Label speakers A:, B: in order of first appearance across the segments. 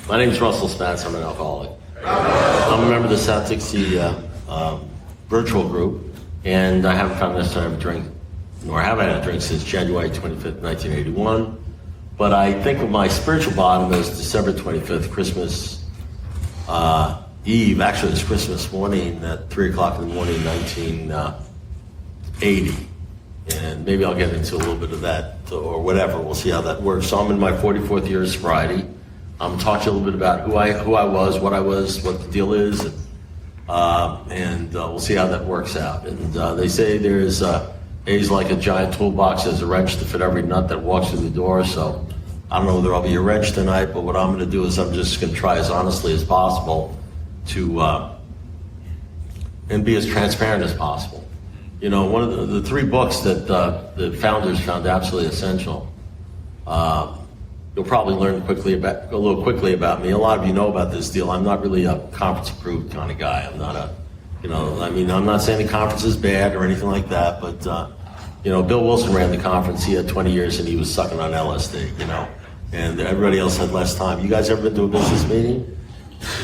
A: My name's Russell Spatz. I'm an alcoholic. I'm a member of the South Dixie virtual group, and I haven't found necessary to have a drink, nor have I had a drink since January 25th, 1981. But I think of my spiritual bottom as December 25th, Christmas Eve. Actually, it's Christmas morning at 3 o'clock in the morning, 1980. And maybe I'll get into a little bit of that or whatever. We'll see how that works. So I'm in my 44th year of sobriety. I'm going to talk to you a little bit about who I was, what the deal is, and we'll see how that works out. And they say there's A's like a giant toolbox. There's a wrench to fit every nut that walks through the door. So I don't know whether I'll be a wrench tonight, but what I'm going to do is I'm just going to try as honestly as possible to and be as transparent as possible. You know, one of the 3 books that the founders found absolutely essential. You'll probably learn a little quickly about me. A lot of you know about this deal. I'm not really a conference-approved kind of guy. I'm not I'm not saying the conference is bad or anything like that, but, Bill Wilson ran the conference. He had 20 years and he was sucking on LSD, and everybody else had less time. You guys ever been to a business meeting?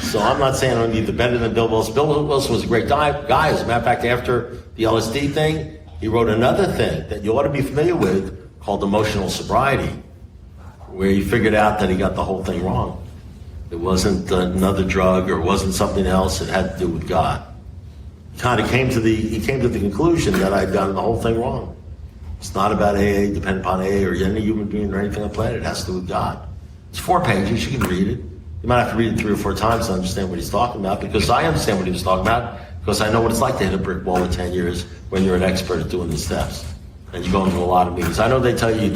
A: So I'm not saying I'm either better than Bill Wilson. Bill Wilson was a great guy. As a matter of fact, after the LSD thing, he wrote another thing that you ought to be familiar with called emotional sobriety, where he figured out that he got the whole thing wrong. It wasn't another drug or it wasn't something else. It had to do with God. He came to the conclusion that I'd gotten the whole thing wrong. It's not about AA, dependent upon AA or any human being or anything on the planet. It has to do with God. It's 4 pages. You can read it. You might have to read it 3 or 4 times to understand what he's talking about, because I understand what he was talking about, because I know what it's like to hit a brick wall in 10 years when you're an expert at doing the steps. And you go into a lot of meetings. I know they tell you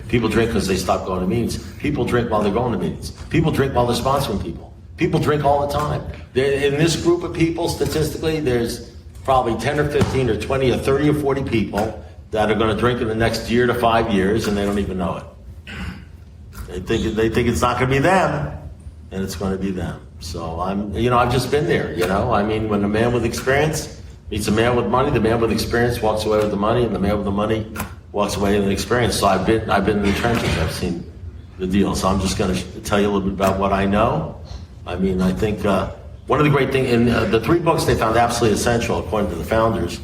A: people drink because they stop going to meetings. People drink while they're going to meetings. People drink while they're sponsoring people. People drink all the time. In this group of people, statistically, there's probably 10 or 15 or 20 or 30 or 40 people that are going to drink in the next year to 5 years, and they don't even know it. They think it's not going to be them, and it's going to be them. So I've just been there, when a man with experience meets a man with money, the man with experience walks away with the money, and the man with the money walks away with the experience. So I've been in the trenches. I've seen the deal. So I'm just going to tell you a little bit about what I know. I think one of the great things in the 3 books they found absolutely essential, according to the founders,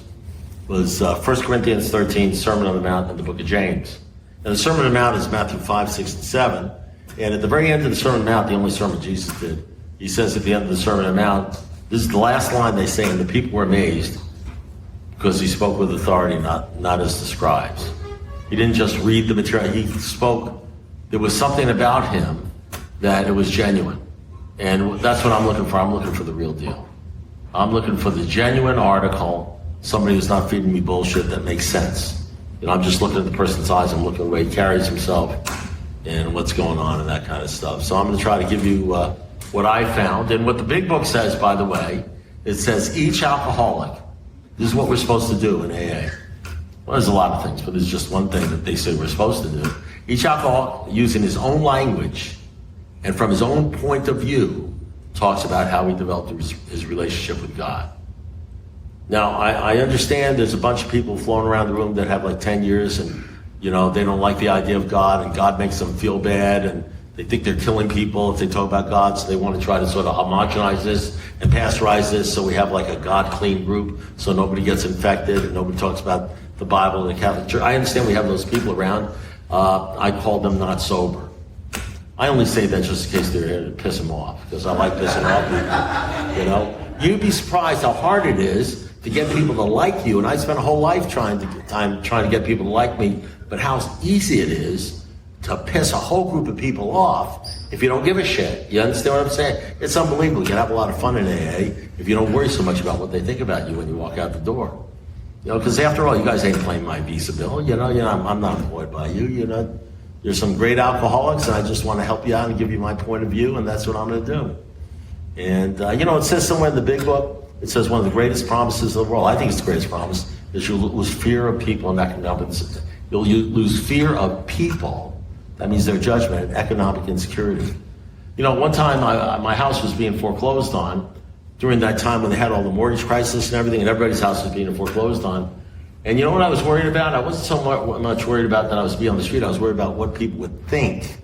A: was 1 Corinthians 13, Sermon on the Mount, and the book of James. And the Sermon on the Mount is Matthew 5, 6, and 7. And at the very end of the Sermon on the Mount, the only sermon Jesus did, he says at the end of the Sermon on the Mount, this is the last line they say, and the people were amazed because he spoke with authority, not as the scribes. He didn't just read the material, he spoke. There was something about him that it was genuine. And that's what I'm looking for. I'm looking for the real deal. I'm looking for the genuine article, somebody who's not feeding me bullshit that makes sense. I'm just looking at the person's eyes, I'm looking at the way he carries himself and what's going on and that kind of stuff. So I'm going to try to give you what I found. And what the big book says, by the way, it says each alcoholic, this is what we're supposed to do in AA. Well, there's a lot of things, but there's just one thing that they say we're supposed to do. Each alcoholic, using his own language and from his own point of view, talks about how he developed his relationship with God. Now, I understand there's a bunch of people floating around the room that have like 10 years and, they don't like the idea of God, and God makes them feel bad, and they think they're killing people if they talk about God, so they want to try to sort of homogenize this and pasteurize this so we have like a God-clean group so nobody gets infected and nobody talks about the Bible and the Catholic Church. I understand we have those people around. I call them not sober. I only say that just in case they're here to piss them off, because I like pissing off people, You'd be surprised how hard it is to get people to like you, and I spent a whole life trying to get people to like me, but how easy it is to piss a whole group of people off if you don't give a shit. You understand what I'm saying? It's unbelievable. You can have a lot of fun in AA if you don't worry so much about what they think about you when you walk out the door. Because after all, you guys ain't playing my visa bill. I'm not employed by you. You're some great alcoholics, and I just want to help you out and give you my point of view, and that's what I'm going to do. And, it says somewhere in the big book, it says one of the greatest promises of the world, I think it's the greatest promise, is you'll lose fear of people and economic. You'll lose fear of people. That means their judgment and economic insecurity. One time my house was being foreclosed on during that time when they had all the mortgage crisis and everything, and everybody's house was being foreclosed on. And you know what I was worried about? I wasn't so much worried about that I was being on the street. I was worried about what people would think.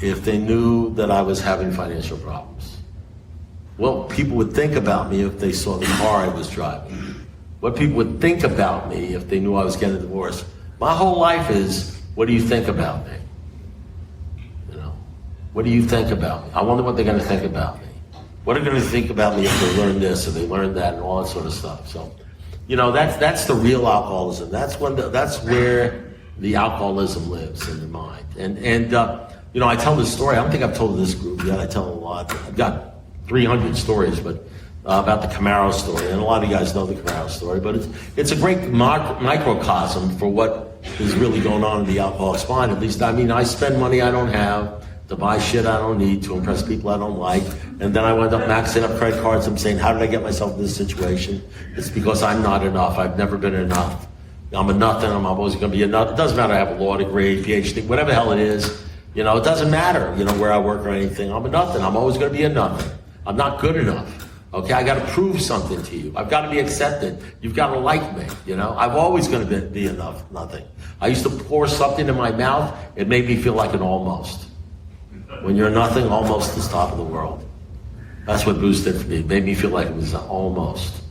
A: if they knew that I was having financial problems? What people would think about me if they saw the car I was driving? What people would think about me if they knew I was getting a divorce? My whole life is, what do you think about me? You know, what do you think about me? I wonder what they're going to think about me. What are they going to think about me if they learn this or they learn that and all that sort of stuff? So, you know, that's the real alcoholism. That's where the alcoholism lives in the mind. And you know, I tell this story. I don't think I've told this group yet. I tell a lot. I've got 300 stories, but about the Camaro story, and a lot of you guys know the Camaro story. But it's a great microcosm for what is really going on in the alcoholic's mind. At least, I mean, I spend money I don't have to buy shit I don't need to impress people I don't like, and then I wind up maxing up credit cards. I'm saying, how did I get myself in this situation? It's because I'm not enough. I've never been enough. I'm a nothing. I'm always going to be a nothing. It doesn't matter. I have a law degree, PhD, whatever the hell it is. You know, it doesn't matter, you know, where I work or anything. I'm a nothing. I'm always going to be a nothing. I'm not good enough. Okay, I got to prove something to you. I've got to be accepted. You've got to like me, you know. I'm always going to be enough, nothing. I used to pour something in my mouth. It made me feel like an almost. When you're nothing, almost is top of the world. That's what booze did for me. It made me feel like it was almost.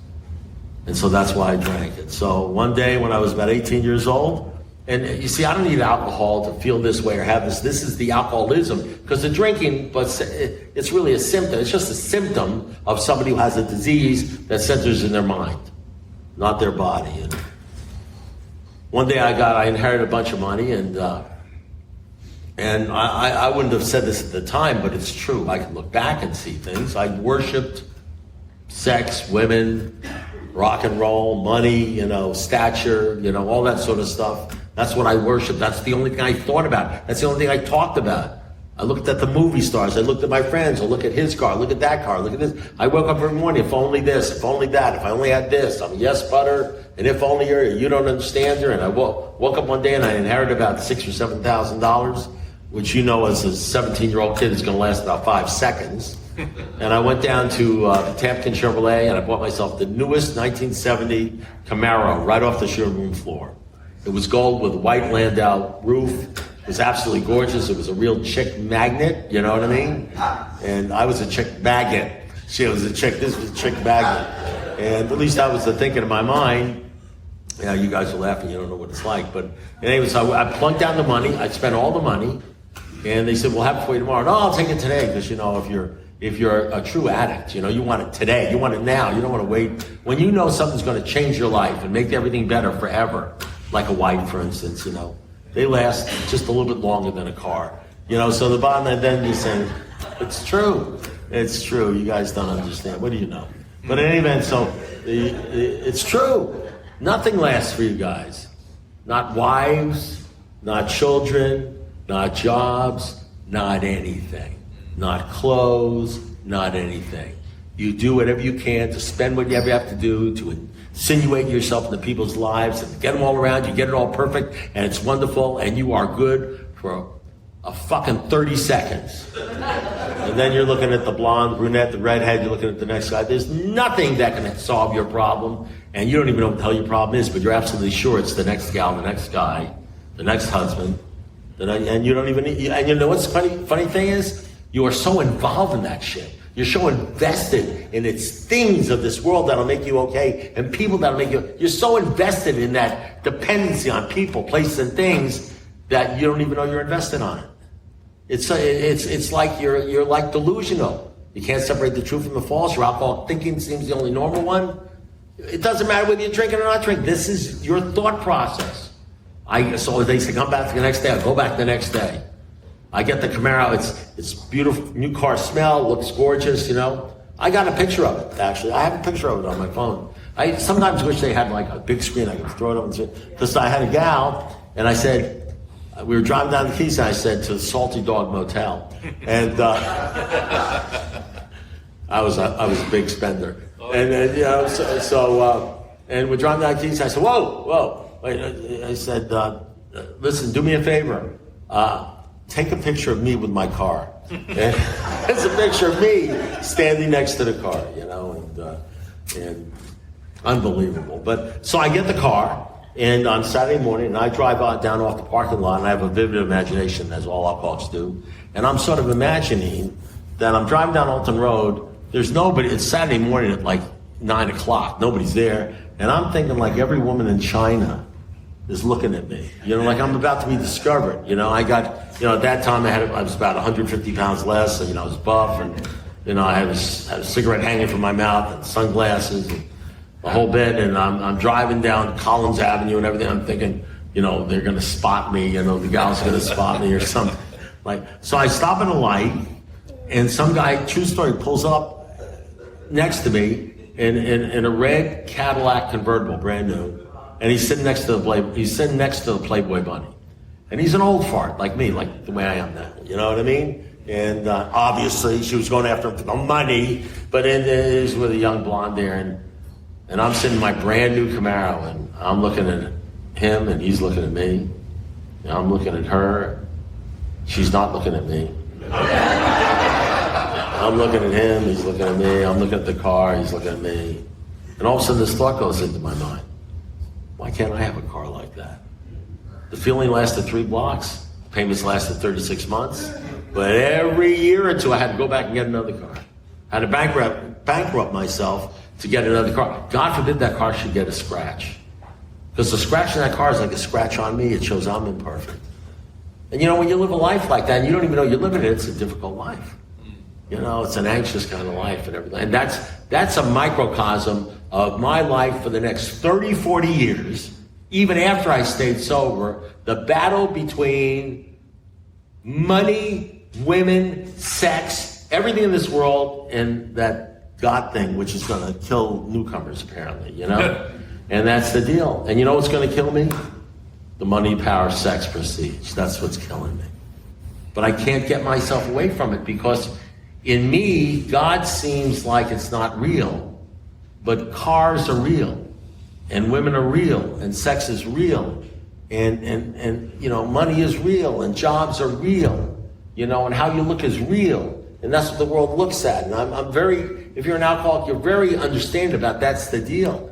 A: And so that's why I drank it. So one day when I was about 18 years old, and you see, I don't need alcohol to feel this way or have this. This is the alcoholism, because the drinking, but it's really a symptom. It's just a symptom of somebody who has a disease that centers in their mind, not their body. And one day I inherited a bunch of money, and I wouldn't have said this at the time, but it's true. I can look back and see things. I worshipped sex, women, rock and roll, money, you know, stature, you know, all that sort of stuff. That's what I worshiped. That's the only thing I thought about. That's the only thing I talked about. I looked at the movie stars. I looked at my friends. I look at his car. Look at that car. Look at this. I woke up every morning. If only this. If only that. If I only had this. I'm a yes butter. And if only you don't understand her. And I woke up one day and I inherited about $6,000 or $7,000, which, you know, as a 17-year-old kid is going to last about 5 seconds. And I went down to the Tampkin Chevrolet and I bought myself the newest 1970 Camaro right off the showroom floor. It was gold with a white Landau roof. It was absolutely gorgeous. It was a real chick magnet, you know what I mean? And I was a chick magnet. She was a chick, this was a chick magnet. And at least that was the thinking in my mind. Yeah, you guys are laughing, you don't know what it's like. But anyway, so I plunked down the money. I spent all the money. And they said, we'll have it for you tomorrow. No, I'll take it today. Because, you know, if you're a true addict, you know, you want it today. You want it now. You don't want to wait. When you know something's going to change your life and make everything better forever, like a wife, for instance, you know, they last just a little bit longer than a car. You know, so the bottom line then you're saying, it's true. It's true. You guys don't understand. What do you know? But in any event, so it's true. Nothing lasts for you guys. Not wives, not children, not jobs, not anything. Not clothes, not anything. You do whatever you can to spend whatever you have to do to insinuate yourself into people's lives and get them all around you, get it all perfect, and it's wonderful, and you are good for a fucking 30 seconds. And then you're looking at the blonde, brunette, the redhead, you're looking at the next guy. There's nothing that can solve your problem, and you don't even know what the hell your problem is, but you're absolutely sure it's the next gal, the next guy, the next husband, and you don't even, and you know what's funny thing is? You are so involved in that shit. You're so invested in its things of this world that'll make you okay, and people that'll make you. You're so invested in that dependency on people, places, and things that you don't even know you're invested on it. It's like you're like delusional. You can't separate the true from the false. Your alcoholic thinking seems the only normal one. It doesn't matter whether you're drinking or not drinking. This is your thought process. So they say come back the next day. I go back the next day. I get the Camaro, it's beautiful, new car smell, looks gorgeous, you know. I got a picture of it, actually. I have a picture of it on my phone. I sometimes wish they had like a big screen I could throw it up and say, because I had a gal, and I said, we were driving down the Keys, and I said to the Salty Dog Motel, and I was a big spender. And you know, and we're driving down the Keys, and I said, whoa, wait, I said, listen, do me a favor. Take a picture of me with my car. And it's a picture of me standing next to the car, you know, and unbelievable. But so I get the car, And on Saturday morning, and I drive out down off the parking lot, and I have a vivid imagination, as all alcoholics do. And I'm sort of imagining that I'm driving down Alton Road. There's nobody. It's Saturday morning at like 9 o'clock. Nobody's there. And I'm thinking like every woman in China is looking at me. You know, like I'm about to be discovered. You know, I got, you know, at that time I was about 150 pounds less. And, you know, I was buff, and, you know, I had a cigarette hanging from my mouth and sunglasses and the whole bit. And I'm driving down Collins Avenue and everything. I'm thinking, you know, they're going to spot me. You know, the gal's going to spot me or something. Like, so I stop at a light, and some guy, true story, pulls up next to me in a red Cadillac convertible, brand new, and he's sitting next to the Playboy bunny, and he's an old fart like me, like the way I am now. You know what I mean? And obviously, she was going after him for the money, but it is with a young blonde there, and I'm sitting in my brand new Camaro, and I'm looking at him, and he's looking at me, and I'm looking at her. She's not looking at me. I'm looking at him, he's looking at me. I'm looking at the car, he's looking at me. And all of a sudden this thought goes into my mind. Why can't I have a car like that? The feeling lasted 3 blocks. Payments lasted 36 months. But every year or two I had to go back and get another car. I had to bankrupt myself to get another car. God forbid that car should get a scratch. Because the scratch in that car is like a scratch on me. It shows I'm imperfect. And you know, when you live a life like that, and you don't even know you're living it, it's a difficult life. You know, it's an anxious kind of life and everything. And that's a microcosm of my life for the next 30, 40 years, even after I stayed sober. The battle between money, women, sex, everything in this world, and that God thing, which is going to kill newcomers, apparently, you know? And that's the deal. And you know what's going to kill me? The money, power, sex, prestige. That's what's killing me. But I can't get myself away from it, because in me, God seems like it's not real. But cars are real, and women are real, and sex is real, and you know, money is real, and jobs are real, you know, and how you look is real. And that's what the world looks at. And I'm very, if you're an alcoholic, you're very understanding about that's the deal.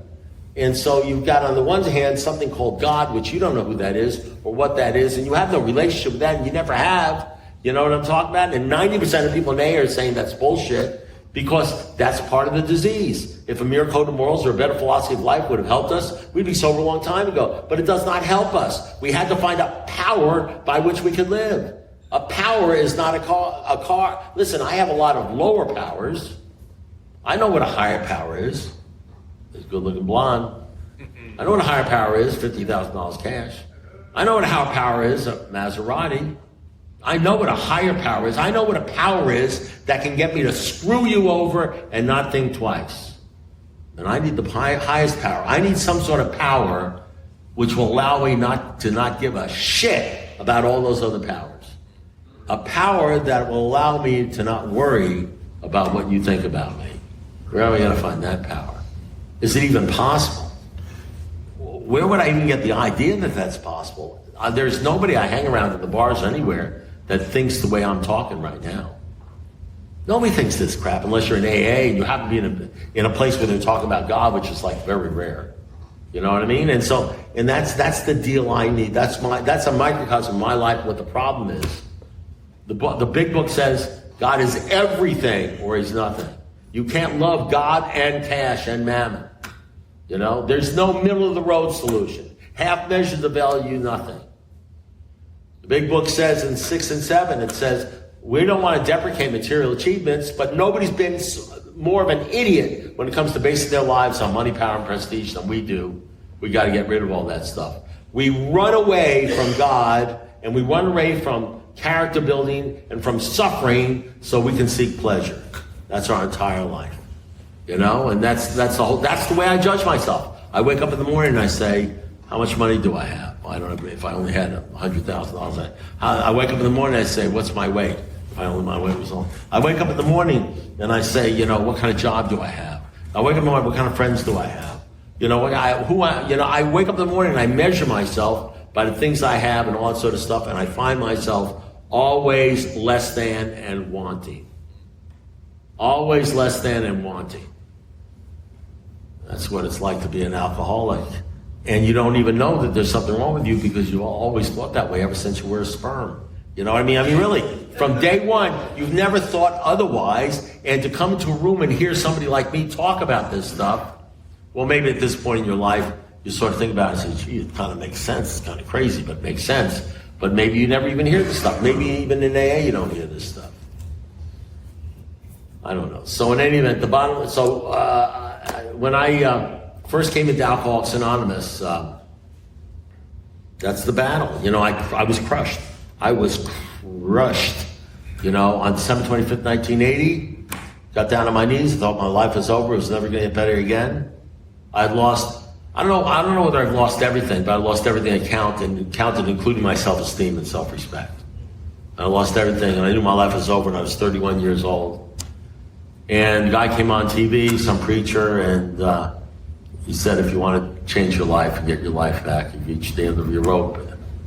A: And so you've got, on the one hand, something called God, which you don't know who that is or what that is, and you have no relationship with that, and you never have. You know what I'm talking about? And 90% of people in AA are saying that's bullshit, because that's part of the disease. If a mere code of morals or a better philosophy of life would have helped us, we'd be sober a long time ago. But it does not help us. We had to find a power by which we could live. A power is not a car. Listen, I have a lot of lower powers. I know what a higher power is. This good-looking blonde. I know what a higher power is, $50,000 cash. I know what a higher power is, a Maserati. I know what a higher power is. I know what a power is that can get me to screw you over and not think twice. And I need the highest power. I need some sort of power which will allow me not give a shit about all those other powers. A power that will allow me to not worry about what you think about me. Where are we going to find that power? Is it even possible? Where would I even get the idea that that's possible? There's nobody I hang around at the bars anywhere that thinks the way I'm talking right now. Nobody thinks this crap unless you're in AA and you happen to be in a place where they're talking about God, which is like very rare. You know what I mean? And so, and that's the deal I need. That's a microcosm of my life. What the problem is, the big book says God is everything or he's nothing. You can't love God and cash and mammon. You know, there's no middle of the road solution. Half measures of value, nothing. The big book says in 6 and 7, it says, we don't want to deprecate material achievements, but nobody's been more of an idiot when it comes to basing their lives on money, power, and prestige than we do. We got to get rid of all that stuff. We run away from God, and we run away from character building and from suffering so we can seek pleasure. That's our entire life. You know, and that's the way I judge myself. I wake up in the morning and I say, how much money do I have? I don't know if I only had $100,000. I wake up in the morning and I say, what's my weight? If my weight was on. I wake up in the morning and I say, you know, what kind of job do I have? I wake up in the morning, what kind of friends do I have? You know, I wake up in the morning and I measure myself by the things I have and all that sort of stuff, and I find myself always less than and wanting. Always less than and wanting. That's what it's like to be an alcoholic. and you don't even know that there's something wrong with you because you always thought that way ever since you were a sperm. You know what I mean? I mean, really, from day one, you've never thought otherwise, and to come into a room and hear somebody like me talk about this stuff, well, maybe at this point in your life, you sort of think about it and say, gee, it kind of makes sense. It's kind of crazy, but it makes sense. But maybe you never even hear this stuff. Maybe even in AA you don't hear this stuff. I don't know. So in any event, when I first came into Alcoholics Anonymous, that's the battle. You know, I was crushed. I was crushed. You know, on December 25th, 1980, got down on my knees, thought my life was over, it was never going to get better again. I'd lost, I don't know whether I've lost everything, but I lost everything I counted, including my self-esteem and self-respect. I lost everything, and I knew my life was over, and I was 31 years old. And a guy came on TV, some preacher, and he said, if you want to change your life and get your life back, you reach the end of your rope,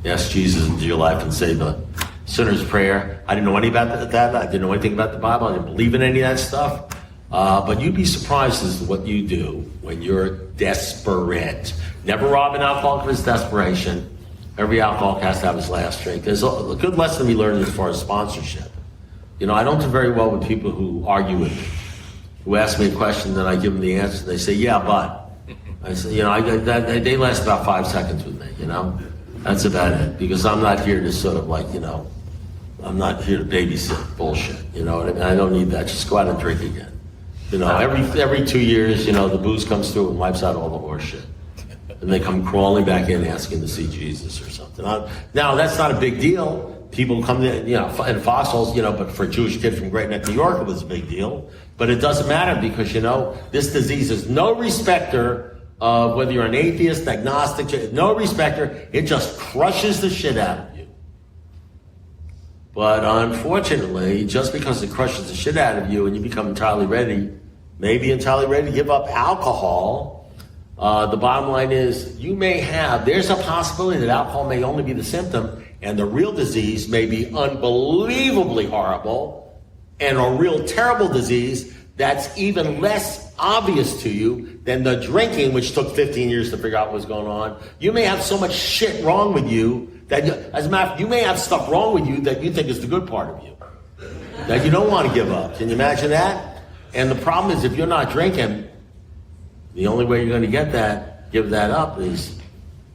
A: ask Jesus into your life and say the sinner's prayer. I didn't know anything about that. I didn't know anything about the Bible. I didn't believe in any of that stuff. But you'd be surprised as to what you do when you're desperate. Never rob an alcoholic of his desperation. Every alcoholic has to have his last drink. There's a good lesson we learned as far as sponsorship. You know, I don't do very well with people who argue with me, who ask me a question, then I give them the answer. And they say, yeah, but. I say, you know, they last about 5 seconds with me, you know. That's about it. Because I'm not here to sort of like, you know, I'm not here to babysit bullshit. You know what I mean? I don't need that. Just go out and drink again. You know, every 2 years, you know, the booze comes through and wipes out all the horse shit. And they come crawling back in asking to see Jesus or something. Now, that's not a big deal. People come in, you know, in fossils, you know, but for a Jewish kid from Great Neck, New York, it was a big deal. But it doesn't matter because, you know, this disease is no respecter of whether you're an atheist, agnostic, no respecter. It just crushes the shit out of you. But unfortunately, just because it crushes the shit out of you and you become entirely ready, maybe entirely ready to give up alcohol, the bottom line is there's a possibility that alcohol may only be the symptom and the real disease may be unbelievably horrible and a real terrible disease that's even less obvious to you than the drinking, which took 15 years to figure out what was going on. You may have so much shit wrong with you that, as a matter of fact, you may have stuff wrong with you that you think is the good part of you, that you don't want to give up. Can you imagine that? And the problem is if you're not drinking, the only way you're going to give that up is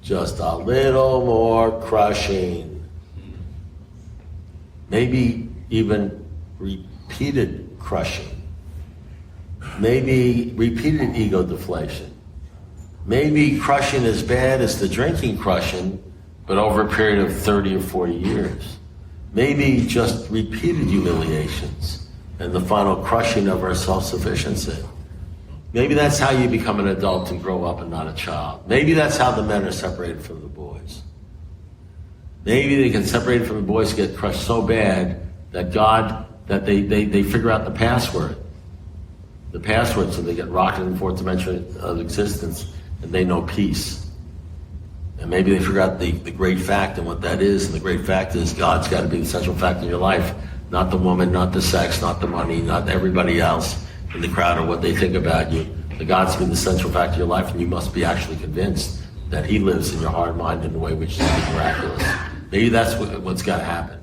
A: just a little more crushing. Maybe even repeated crushing. Maybe repeated ego deflation. Maybe crushing as bad as the drinking crushing, but over a period of 30 or 40 years. Maybe just repeated humiliations and the final crushing of our self-sufficiency. Maybe that's how you become an adult and grow up and not a child. Maybe that's how the men are separated from the boys. Maybe they get separated from the boys, get crushed so bad that they figure out the password. The password, so they get rocketed in the fourth dimension of existence and they know peace. And maybe they figure out the great fact and what that is. And the great fact is God's got to be the central fact in your life, not the woman, not the sex, not the money, not everybody else in the crowd or what they think about you. The God's been the central fact of your life, and you must be actually convinced that He lives in your heart and mind in a way which is miraculous. Maybe that's what's got to happen.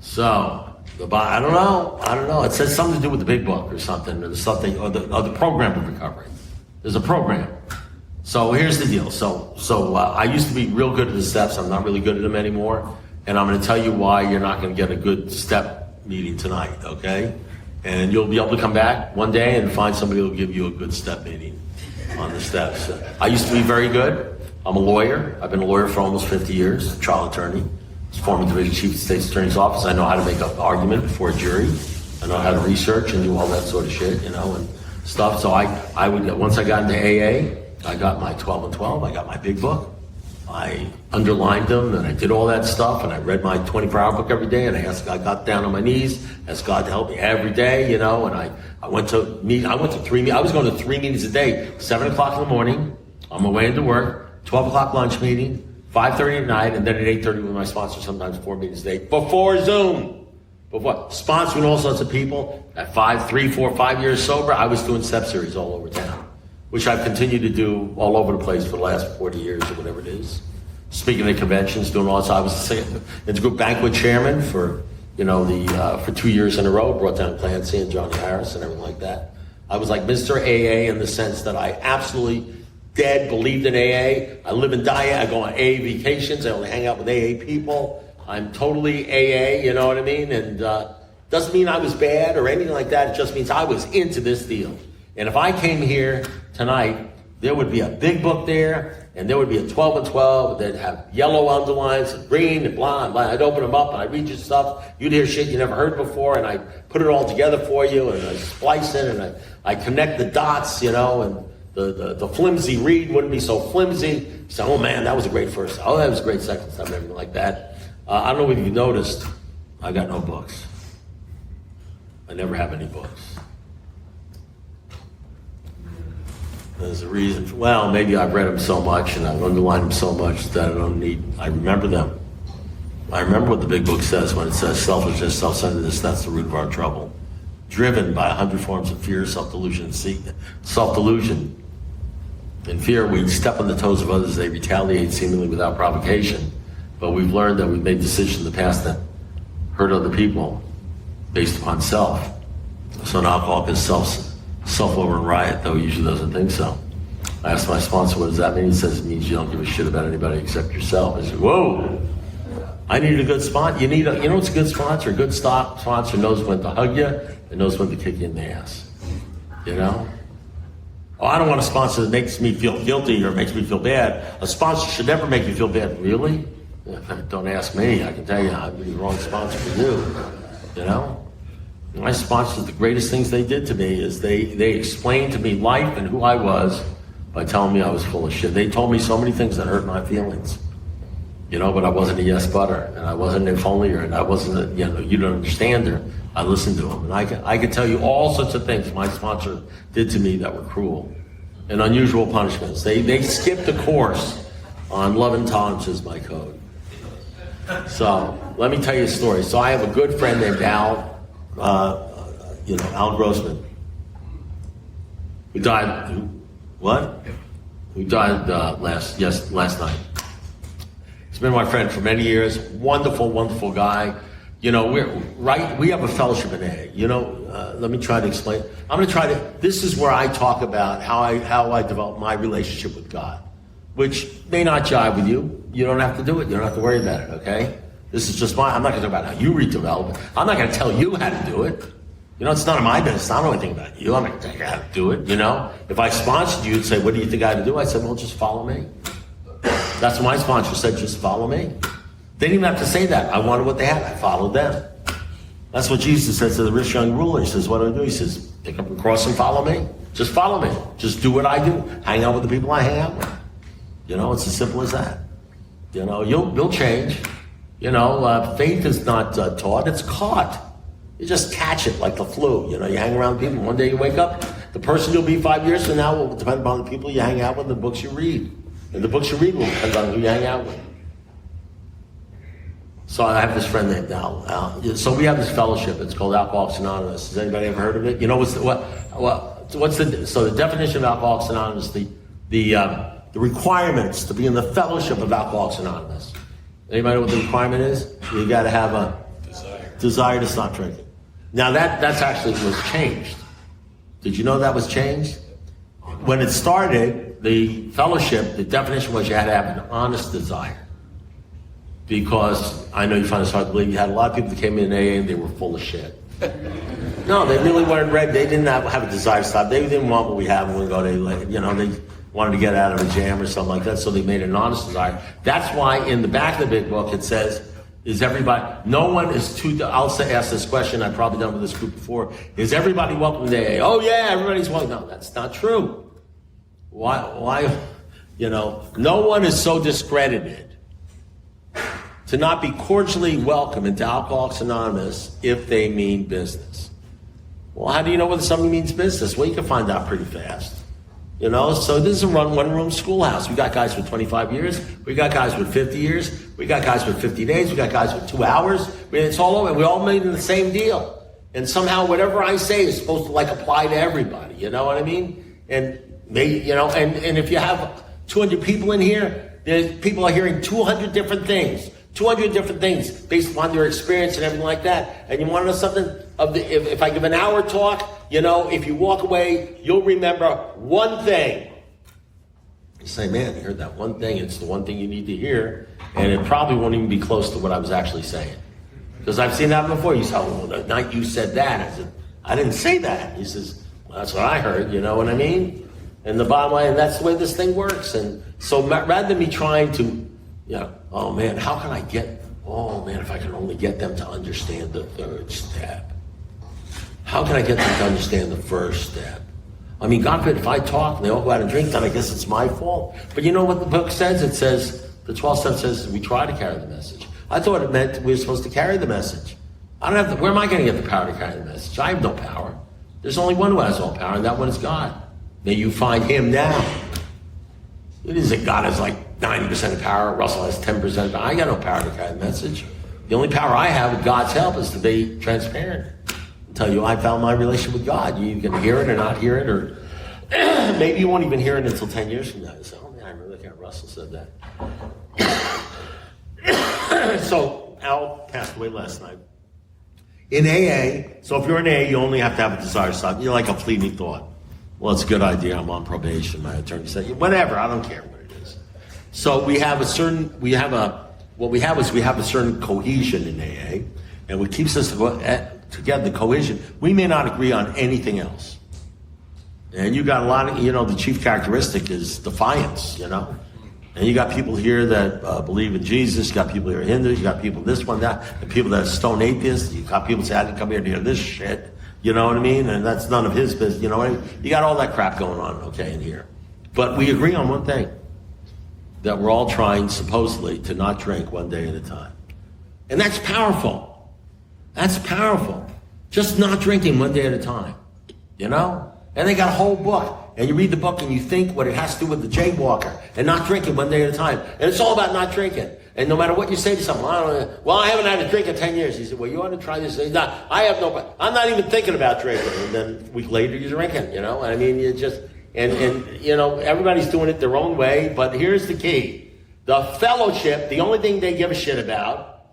A: So, I don't know. It says something to do with the big book or something, or something, or the program of recovery. There's a program. So here's the deal. So I used to be real good at the steps. I'm not really good at them anymore, and I'm going to tell you why you're not going to get a good step meeting tonight. Okay? And you'll be able to come back one day and find somebody who'll give you a good step meeting on the steps. I used to be very good. I'm a lawyer. I've been a lawyer for almost 50 years, trial attorney. I was former division chief of the state's attorney's office. I know how to make up an argument before a jury. I know how to research and do all that sort of shit, you know, and stuff. So I would, once I got into AA, I got my 12 and 12. I got my big book. I underlined them and I did all that stuff and I read my 24-hour book every day and I got down on my knees, asked God to help me every day, you know, and I was going to 3 meetings a day, 7 o'clock in the morning, on my way into work, 12 o'clock lunch meeting, 5:30 at night, and then at 8:30 with my sponsor, sometimes 4 meetings a day, before Zoom. Before sponsoring all sorts of people at 3, 4, 5 years sober, I was doing step series all over town. which I've continued to do all over the place for the last 40 years or whatever it is. Speaking at conventions, doing all this. I was the group banquet chairman for, for 2 years in a row, brought down Clancy and Johnny Harris and everything like that. I was like Mr. AA in the sense that I absolutely dead believed in AA. I live and die. I go on AA vacations. I only hang out with AA people. I'm totally AA, you know what I mean? And doesn't mean I was bad or anything like that. It just means I was into this deal. And if I came here tonight, there would be a big book there, and there would be a 12 and 12 that have yellow underlines and green and blah and blah. I'd open them up and I'd read you stuff. You'd hear shit you never heard before, and I'd put it all together for you, and I'd splice it, and I connect the dots, and the flimsy read wouldn't be so flimsy. You say, oh man, that was a great first. Oh, that was a great second stuff, and everything like that. I don't know if you noticed, I got no books. I never have any books. There's a reason. Well, maybe I've read them so much and I've underlined them so much that I remember them. I remember what the big book says when it says selfishness, self-centeredness, that's the root of our trouble. Driven by 100 forms of fear, self-delusion, and self-delusion. In fear, we step on the toes of others, they retaliate seemingly without provocation. But we've learned that we've made decisions in the past that hurt other people based upon self. So an alcoholic is self-over riot, though he usually doesn't think so. I asked my sponsor, what does that mean? He says, it means you don't give a shit about anybody except yourself. I said, whoa, I need a good sponsor. You know what's a good sponsor? A good sponsor knows when to hug you and knows when to kick you in the ass. Oh, I don't want a sponsor that makes me feel guilty or makes me feel bad. A sponsor should never make you feel bad. Really? Don't ask me. I can tell you I'd be the wrong sponsor for you. My sponsors, the greatest things they did to me is they explained to me life and who I was by telling me I was full of shit. They told me so many things that hurt my feelings, but I wasn't a yes butter, and I wasn't an if onlyer, and I wasn't you don't understand her. I listened to them, and I could tell you all sorts of things my sponsor did to me that were cruel and unusual punishments. They skipped a course on love and tolerance is my code. So let me tell you a story. So I have a good friend named Al. Al Grossman, who died. Who died last night. He's been my friend for many years. Wonderful, wonderful guy. We have a fellowship in AA. Let me try to explain. I'm going to try to. This is where I talk about how I develop my relationship with God, which may not jive with you. You don't have to do it. You don't have to worry about it. Okay. This is just I'm not going to talk about how you redevelop it. I'm not going to tell you how to do it. It's none of my business. I don't know anything about you. I'm not going to tell you how to do it, If I sponsored you, you'd say, what do you think I had to do? I said, well, just follow me. That's what my sponsor said, just follow me. They didn't even have to say that. I wanted what they had. I followed them. That's what Jesus said to the rich young ruler. He says, what do I do? He says, pick up a cross and follow me. Just follow me. Just do what I do. Hang out with the people I hang out with. It's as simple as that. You'll change. Faith is not taught, it's caught. You just catch it like the flu. You hang around people. One day you wake up, the person you'll be 5 years from now will depend upon the people you hang out with and the books you read. And the books you read will depend on who you hang out with. So I have this friend named Al. So we have this fellowship. It's called Alcoholics Anonymous. Has anybody ever heard of it? So the definition of Alcoholics Anonymous, the requirements to be in the fellowship of Alcoholics Anonymous. Anybody know what the requirement is? You got to have a desire to stop drinking. Now that's actually was changed. Did you know that was changed? When it started, the fellowship, the definition was you had to have an honest desire. Because I know you find this hard to believe, you had a lot of people that came in AA and they were full of shit. No, they really weren't ready. They didn't have a desire to stop. They didn't want what we have when we go. They wanted to get out of a jam or something like that, so they made an honest desire. That's why in the back of the big book it says, is everybody, no one is too, I'll ask this question, I've probably done with this group before, is everybody welcome to AA? Oh yeah, everybody's welcome. No, that's not true. Why, no one is so discredited to not be cordially welcome into Alcoholics Anonymous if they mean business. Well, how do you know whether somebody means business? Well, you can find out pretty fast. So this is a one-room schoolhouse. We got guys with 25 years. We got guys with 50 years. We got guys with 50 days. We got guys with 2 hours. It's all over. We all made the same deal. And somehow whatever I say is supposed to apply to everybody. You know what I mean? And and if you have 200 people in here, people are hearing 200 different things. 200 different things based upon their experience and everything like that. And you want to know something? If I give an hour talk, if you walk away, you'll remember one thing. You say, man, you heard that one thing. It's the one thing you need to hear. And it probably won't even be close to what I was actually saying. Because I've seen that before. You say, well, the night you said that. I said, I didn't say that. He says, well, that's what I heard. You know what I mean? And the bottom line, that's the way this thing works. And so rather than me trying to, oh man, how can I if I can only get them to understand the third step. How can I get them to understand the first step? I mean, God forbid, if I talk and they all go out and drink, then I guess it's my fault. But you know what the book says? It says, the 12 steps says we try to carry the message. I thought it meant we were supposed to carry the message. Where am I going to get the power to carry the message? I have no power. There's only one who has all power, and that one is God. May you find him now. It isn't God has like 90% of power, Russell has 10% of power. I got no power to carry the message. The only power I have with God's help is to be transparent. I'll tell you, I found my relationship with God. You can hear it or not hear it, or maybe you won't even hear it until 10 years from now. You say, oh man, I remember that Russell said that. So Al passed away last night. In AA, so if you're in AA, you only have to have a desire to stop. You're like a fleeting thought. Well, it's a good idea. I'm on probation. My attorney said, whatever. I don't care what it is. So we have a certain cohesion in AA, and what keeps us together, the cohesion. We may not agree on anything else. And you got a lot of, the chief characteristic is defiance, And you got people here that believe in Jesus. You got people here Hindus. You got people this one, that. The people that are stone atheists. You got people say, I didn't come here to hear this shit. You know what I mean? And that's none of his business. You know what I mean? You got all that crap going on, okay, in here. But we agree on one thing. That we're all trying, supposedly, to not drink one day at a time. And that's powerful. That's powerful. Just not drinking one day at a time. And they got a whole book. And you read the book and you think what it has to do with the jaywalker and not drinking one day at a time. And it's all about not drinking. And no matter what you say to someone, I haven't had a drink in 10 years. He said, well, you ought to try this. I'm not even thinking about drinking. And then a week later, you're drinking, I mean, you just, and everybody's doing it their own way. But here's the key. The fellowship, the only thing they give a shit about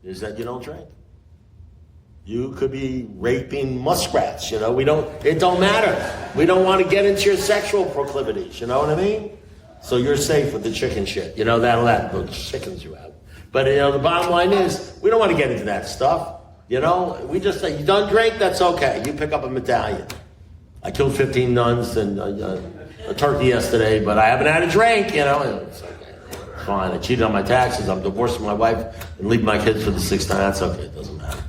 A: is that you don't drink. You could be raping muskrats, it don't matter. We don't want to get into your sexual proclivities, you know what I mean? So you're safe with the chicken shit, that'll the chickens you have. But the bottom line is, we don't want to get into that stuff, we just say, you don't drink, that's okay. You pick up a medallion. I killed 15 nuns and a turkey yesterday, but I haven't had a drink, it's okay. Fine, I cheated on my taxes, I'm divorcing my wife and leaving my kids for the 6th time, that's okay, it doesn't matter.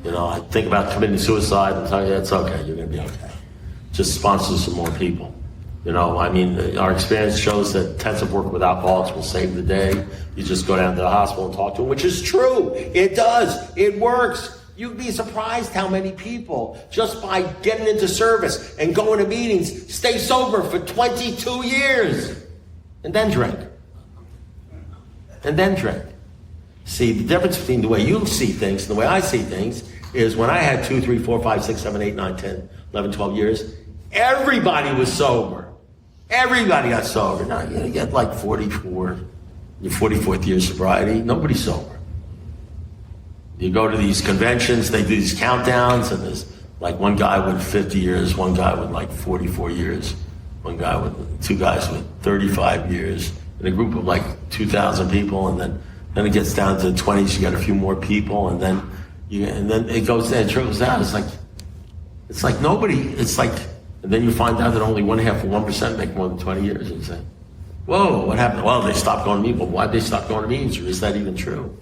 A: I think about committing suicide and tell you, it's okay, you're going to be okay. Just sponsor some more people. Our experience shows that intensive work with alcoholics will save the day. You just go down to the hospital and talk to them, which is true. It does. It works. You'd be surprised how many people, just by getting into service and going to meetings, stay sober for 22 years and then drink. See, the difference between the way you see things and the way I see things is when I had 2, 3, 4, 5, 6, 7, 8, 9, 10, 11, 12 years, everybody was sober. Everybody got sober. Now, you get like 44, your 44th year sobriety, nobody's sober. You go to these conventions, they do these countdowns, and there's like one guy with 50 years, one guy with like 44 years, two guys with 35 years, in a group of like 2,000 people, and then it gets down to the 20s, you got a few more people, and then it goes down, it trickles down. It's like nobody, and then you find out that only 1/2 of 1% make more than 20 years. And you say, whoa, what happened? Well, they stopped going to meetings. Well, why'd they stop going to meetings? Or is that even true?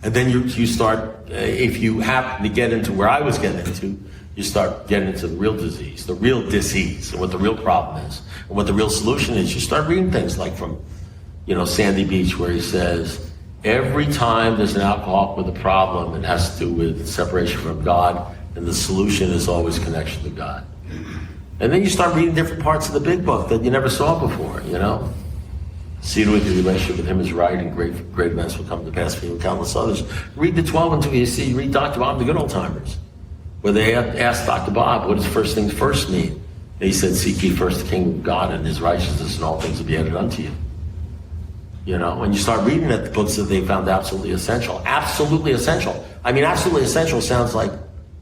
A: And then you start, if you happen to get into where I was getting into, you start getting into the real disease, and what the real problem is, and what the real solution is. You start reading things like from, Sandy Beach, where he says, every time there's an alcoholic with a problem, it has to do with separation from God, and the solution is always connection to God. And then you start reading different parts of the big book that you never saw before, See to it, your relationship with him is right, and great events will come to pass for you and countless others. Read the 12 until you see, read Dr. Bob, the Good Old Timers, where they asked Dr. Bob, what does first things first mean? And he said, seek ye first the kingdom of God and his righteousness, and all things will be added unto you. You know, when you start reading the books that they found absolutely essential. Absolutely essential. I mean, absolutely essential sounds like,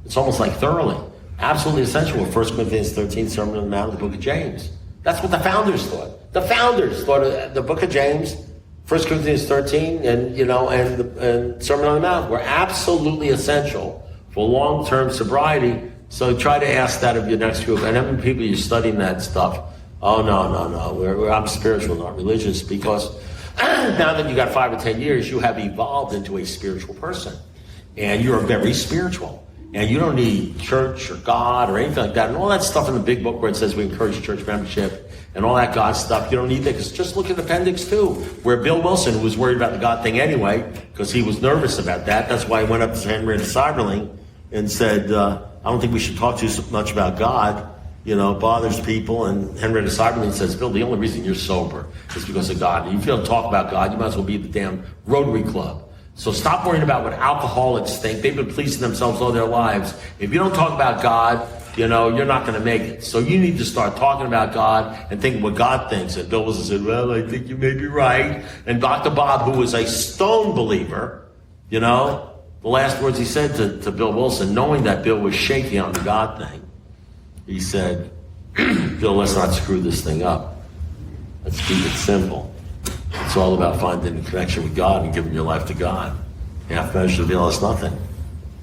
A: it's almost like thoroughly. Absolutely essential were 1 Corinthians 13, Sermon on the Mount, the book of James. That's what the founders thought. The founders thought of the book of James, 1 Corinthians 13, and Sermon on the Mount were absolutely essential for long-term sobriety. So try to ask that of your next group. And how many people you're studying that stuff? Oh, no. I'm spiritual, not religious, because now that you got 5 or 10 years, you have evolved into a spiritual person. And you're very spiritual. And you don't need church or God or anything like that. And all that stuff in the big book where it says we encourage church membership and all that God stuff, you don't need that, because just look at Appendix 2, where Bill Wilson, who was worried about the God thing anyway, because he was nervous about that. That's why he went up to Henrietta Seiberling and said, I don't think we should talk too much about God. You know, bothers people. And Henrietta Seiberling says, Bill, the only reason you're sober is because of God. And if you don't talk about God, you might as well be at the damn Rotary Club. So stop worrying about what alcoholics think. They've been pleasing themselves all their lives. If you don't talk about God, you know, you're not going to make it. So you need to start talking about God and thinking what God thinks. And Bill Wilson said, well, I think you may be right. And Dr. Bob, who was a stone believer, you know, the last words he said to Bill Wilson, knowing that Bill was shaky on the God thing, he said, Bill, let's not screw this thing up. Let's keep it simple. It's all about finding a connection with God and giving your life to God. Half measure availeth nothing.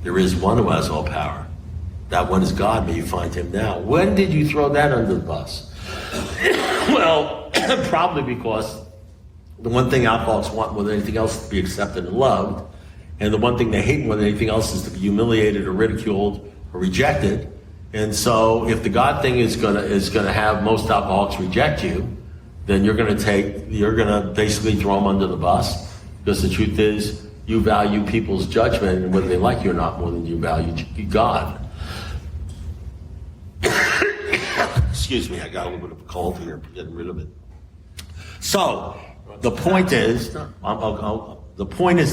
A: There is one who has all power. That one is God. May you find him now. When did you throw that under the bus? Well, probably because the one thing alcoholics want more than anything else is to be accepted and loved. And the one thing they hate more than anything else is to be humiliated or ridiculed or rejected. And so if the God thing is gonna have most alcoholics reject you, then you're gonna basically throw them under the bus, because the truth is you value people's judgment and whether they like you or not more than you value God. Excuse me, I got a little bit of a cold here, getting rid of it. So the point is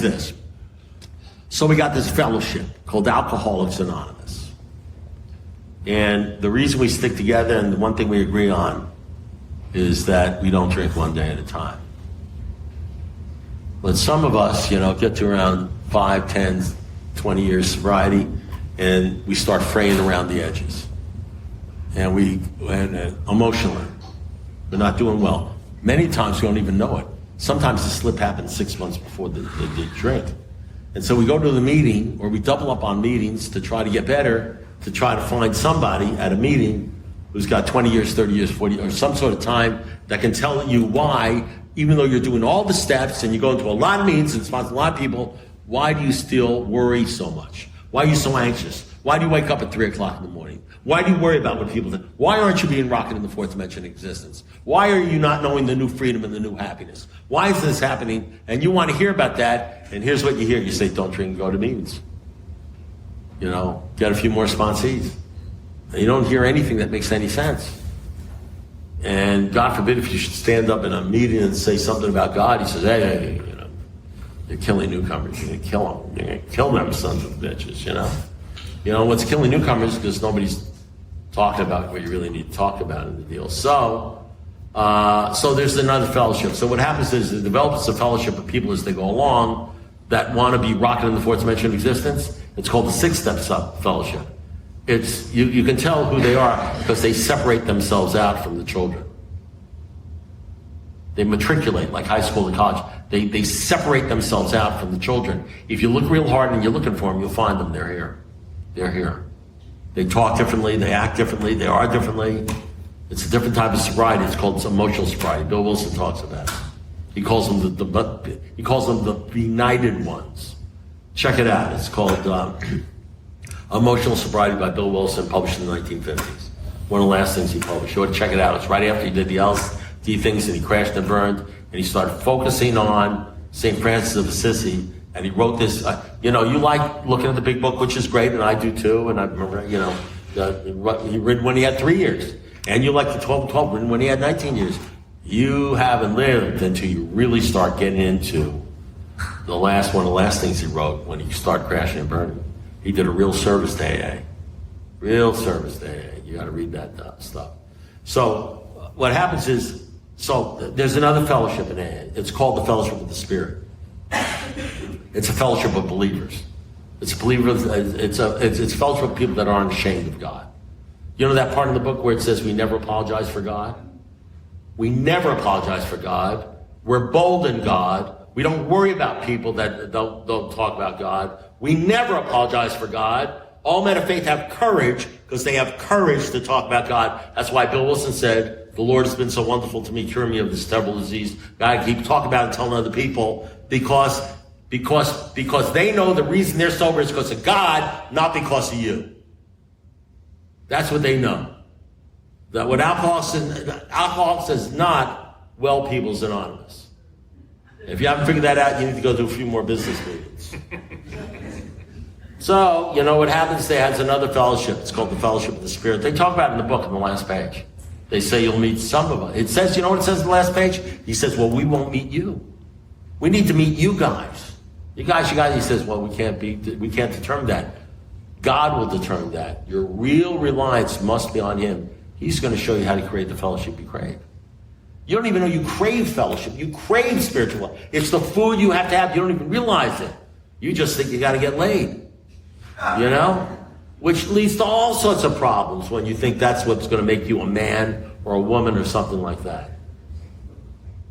A: this. So we got this fellowship called Alcoholics Anonymous. And the reason we stick together, and the one thing we agree on, is that we don't drink one day at a time. But some of us, you know, get to around 5, 10, 20 years sobriety, and we start fraying around the edges. And emotionally, we're not doing well. Many times we don't even know it. Sometimes the slip happens 6 months before the drink. And so we go to the meeting, or we double up on meetings to try to get better, to try to find somebody at a meeting who's got 20 years, 30 years, 40, or some sort of time that can tell you why, even though you're doing all the steps and you go into a lot of meetings and sponsor a lot of people, why do you still worry so much? Why are you so anxious? Why do you wake up at 3 o'clock in the morning? Why do you worry about what people think? Why aren't you being rocketed in the fourth dimension of existence? Why are you not knowing the new freedom and the new happiness? Why is this happening? And you want to hear about that, and here's what you hear. You say, don't drink and go to meetings. You know, get a few more sponsees. And you don't hear anything that makes any sense. And God forbid if you should stand up in a meeting and say something about God, he says, hey, you know, you're killing newcomers. You're going to kill them. You're going to kill them sons of bitches, you know. You know, what's killing newcomers is because nobody's talking about what you really need to talk about in the deal. So there's another fellowship. So what happens is it develops a fellowship of people as they go along that want to be rocking in the fourth dimension of existence. It's called the 6-step fellowship. It's you can tell who they are because they separate themselves out from the children. They matriculate like high school and college. They separate themselves out from the children. If you look real hard and you're looking for them, you'll find them. They're here. They're here. They talk differently. They act differently. They are differently. It's a different type of sobriety. It's called emotional sobriety. Bill Wilson talks about it. He calls them the benighted ones. Check it out. It's called Emotional Sobriety by Bill Wilson, published in the 1950s. One of the last things he published. You ought to check it out. It's right after he did the LSD things and he crashed and burned, and he started focusing on St. Francis of Assisi, and he wrote this. You know, you like looking at the big book, which is great, and I do too, and I remember, you know, he written when he had 3 years, and you like the 12 written when he had 19 years. You haven't lived until you really start getting into one of the last things he wrote when he started crashing and burning. He did a real service to AA. Real service to AA. You got to read that stuff. So what happens is, so there's another fellowship in AA. It's called the Fellowship of the Spirit. It's a fellowship of believers. It's a fellowship of people that aren't ashamed of God. You know that part in the book where it says we never apologize for God? We never apologize for God. We're bold in God. We don't worry about people that don't talk about God. We never apologize for God. All men of faith have courage because they have courage to talk about God. That's why Bill Wilson said, the Lord has been so wonderful to me, curing me of this terrible disease. God, keep talking about it and telling other people because they know the reason they're sober is because of God, not because of you. That's what they know. That what alcoholics is not Well People's Anonymous. If you haven't figured that out, you need to go to a few more business meetings. So, you know what happens? There's another fellowship. It's called the Fellowship of the Spirit. They talk about it in the book on the last page. They say you'll meet some of us. It says, you know what it says in the last page? He says, well, we won't meet you. We need to meet you guys. You guys. He says, well, we can't determine that. God will determine that. Your real reliance must be on him. He's going to show you how to create the fellowship you crave. You don't even know you crave fellowship. You crave spiritual life. It's the food you have to have. You don't even realize it. You just think you got to get laid. You know? Which leads to all sorts of problems when you think that's what's going to make you a man or a woman or something like that.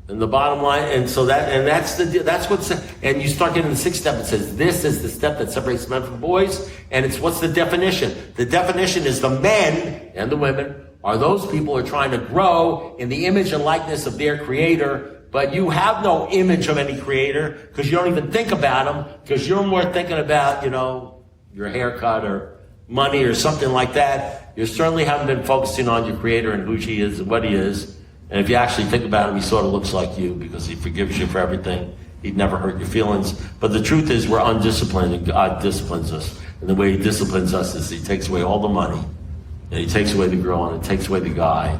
A: And the bottom line, and you start getting the sixth step. It says this is the step that separates men from boys, and it's what's the definition? The definition is the men and the women are those people who are trying to grow in the image and likeness of their creator, but you have no image of any creator because you don't even think about them because you're more thinking about, your haircut or money or something like that. You certainly haven't been focusing on your creator and who he is and what he is. And if you actually think about him, he sort of looks like you because he forgives you for everything. He'd never hurt your feelings. But the truth is we're undisciplined and God disciplines us. And the way he disciplines us is he takes away all the money and he takes away the girl and he takes away the guy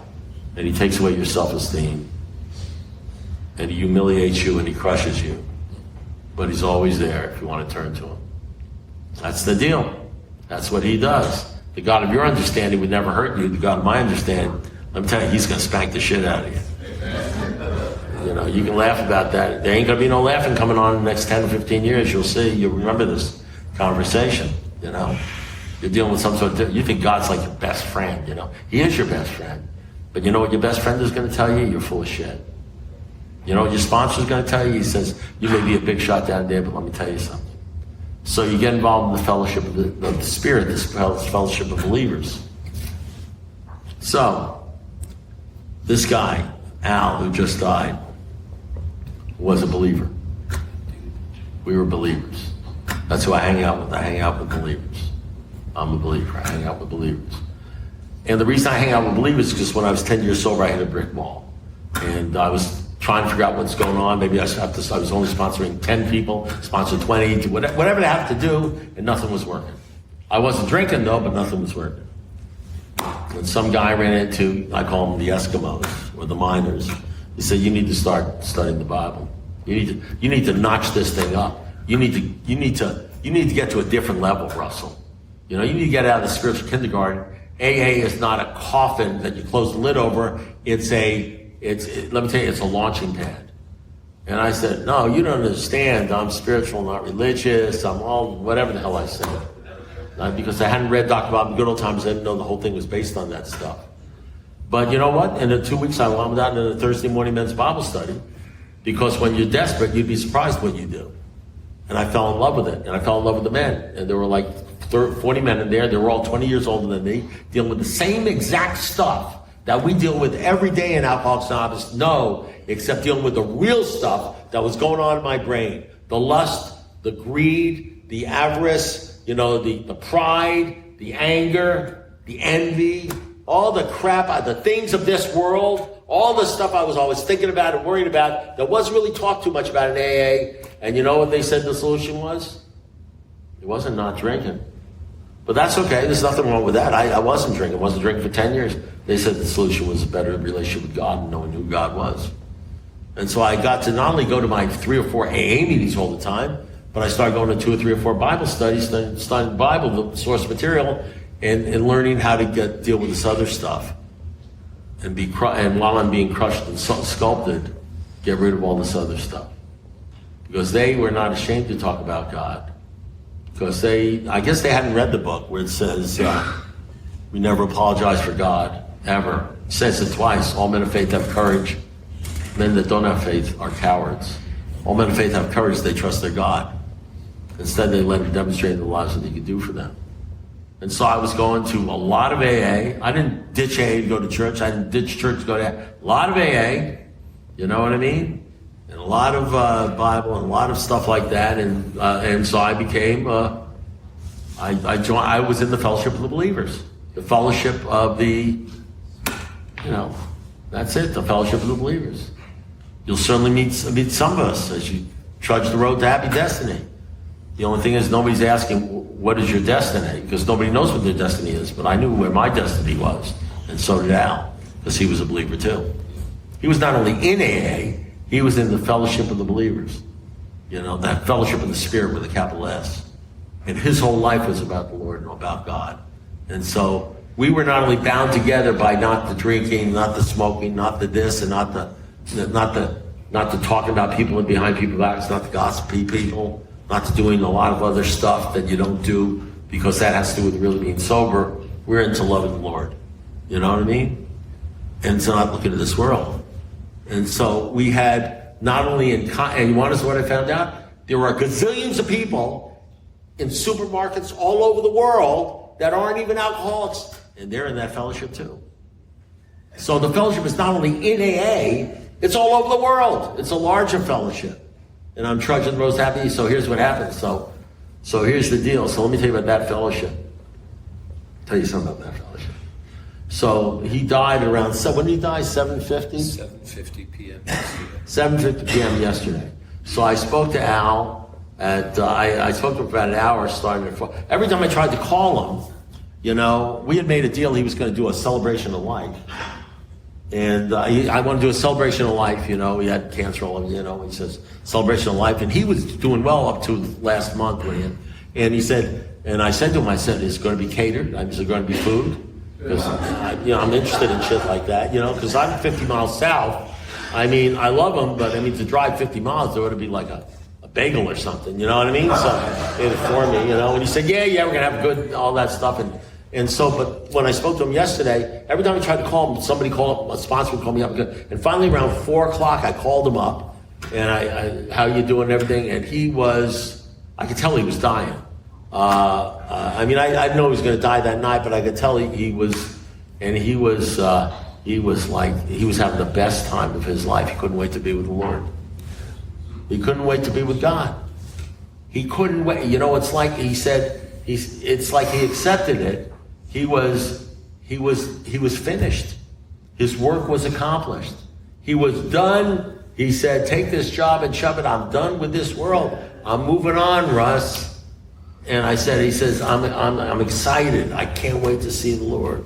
A: and he takes away your self-esteem and he humiliates you and he crushes you. But he's always there if you want to turn to him. That's the deal. That's what he does. The God of your understanding would never hurt you. The God of my understanding, let me tell you, he's going to spank the shit out of you. You can laugh about that. There ain't going to be no laughing coming on in the next 10 or 15 years. You'll see. You'll remember this conversation, You're dealing with some sort of, you think God's like your best friend, He is your best friend. But you know what your best friend is going to tell you? You're full of shit. You know what your sponsor's going to tell you? He says, you may be a big shot down there, but let me tell you something. So you get involved in the fellowship of the Spirit, this fellowship of believers. So, this guy, Al, who just died, was a believer. We were believers. That's who I hang out with. I hang out with believers. I'm a believer. I hang out with believers. And the reason I hang out with believers is because when I was 10 years sober, I hit a brick wall. And I was trying to figure out what's going on. Maybe I was only sponsoring 10 people, sponsored 20, whatever they have to do, and nothing was working. I wasn't drinking though, but nothing was working. And some guy ran into, I call them the Eskimos or the miners. He said, you need to start studying the Bible. You need to notch this thing up. You need to get to a different level, Russell. You need to get out of the spiritual kindergarten. AA is not a coffin that you close the lid over. Let me tell you, it's a launching pad. And I said, no, you don't understand. I'm spiritual, not religious. I'm all, whatever the hell I said. Because I hadn't read Dr. Bob in Good Old Times. I didn't know the whole thing was based on that stuff. But you know what? In the 2 weeks, I wound out in a Thursday morning men's Bible study. Because when you're desperate, you'd be surprised what you do. And I fell in love with it. And I fell in love with the men. And there were like 40 men in there. They were all 20 years older than me, dealing with the same exact stuff that we deal with every day in Alcoholics Anonymous. No, except dealing with the real stuff that was going on in my brain. The lust, the greed, the avarice, the pride, the anger, the envy, all the crap, the things of this world, all the stuff I was always thinking about and worried about that wasn't really talked too much about in AA. And you know what they said the solution was? It wasn't not drinking. But that's okay. There's nothing wrong with that. I wasn't drinking. I wasn't drinking for 10 years. They said the solution was a better relationship with God and knowing who God was. And so I got to not only go to my 3 or 4 AA meetings all the time, but I started going to 2 or 3 or 4 Bible studies, studying the Bible, the source material, and learning how to deal with this other stuff. and while I'm being crushed and sculpted, get rid of all this other stuff. Because they were not ashamed to talk about God. Because I guess they hadn't read the book where it says, we never apologize for God, ever. It says it twice. All men of faith have courage. Men that don't have faith are cowards. All men of faith have courage. They trust their God. Instead, they let him demonstrate in their lives what he could do for them. And so I was going to a lot of AA. I didn't ditch AA to go to church. I didn't ditch church to go to AA. A lot of AA. You know what I mean? And a lot of Bible and a lot of stuff like that. And so I became, I was in the fellowship of the believers. The fellowship of the, that's it, the fellowship of the believers. You'll certainly meet some of us as you trudge the road to happy destiny. The only thing is nobody's asking, what is your destiny? Because nobody knows what their destiny is, but I knew where my destiny was. And so did Al, because he was a believer too. He was not only in AA, he was in the fellowship of the believers. That fellowship of the Spirit with a capital S. And his whole life was about the Lord and about God. And so we were not only bound together by not the drinking, not the smoking, not the this, and not the talking about people and behind people's backs, not the gossipy people, not to doing a lot of other stuff that you don't do because that has to do with really being sober. We're into loving the Lord. You know what I mean? And so not looking at this world. And so we had not only and you want to know what I found out? There are gazillions of people in supermarkets all over the world that aren't even alcoholics, and they're in that fellowship too. So the fellowship is not only in AA, it's all over the world. It's a larger fellowship. And I'm trudging the road to happy, so here's what happens. So here's the deal. So let me tell you about that fellowship. Tell you something about that fellowship. So he died around, when did he die? 7:50?
B: 7:50 p.m. yesterday.
A: 7:50 p.m. yesterday. So I spoke to Al I spoke to him for about an hour starting at 4. Every time I tried to call him, we had made a deal he was going to do a celebration of life. And I want to do a celebration of life, he had cancer, he says, celebration of life. And he was doing well up to last month. And he said, and I said to him, is it going to be catered? Is it going to be food? Because, I'm interested in shit like that, because I'm 50 miles south. I love him, but to drive 50 miles, there ought to be like a bagel or something, you know what I mean? So, he had it for me, and he said, yeah, we're going to have good, all that stuff. And so, but when I spoke to him yesterday, every time I tried to call him, somebody called up, a sponsor would call me up. And finally around 4 o'clock, I called him up and I how you doing and everything. And I could tell he was dying. I didn't know he was going to die that night, but I could tell he was having the best time of his life. He couldn't wait to be with the Lord. He couldn't wait to be with God. He couldn't wait. It's like he said, it's like he accepted it. He was finished. His work was accomplished. He was done. He said, take this job and shove it. I'm done with this world. I'm moving on, Russ. And he says, I'm excited. I can't wait to see the Lord.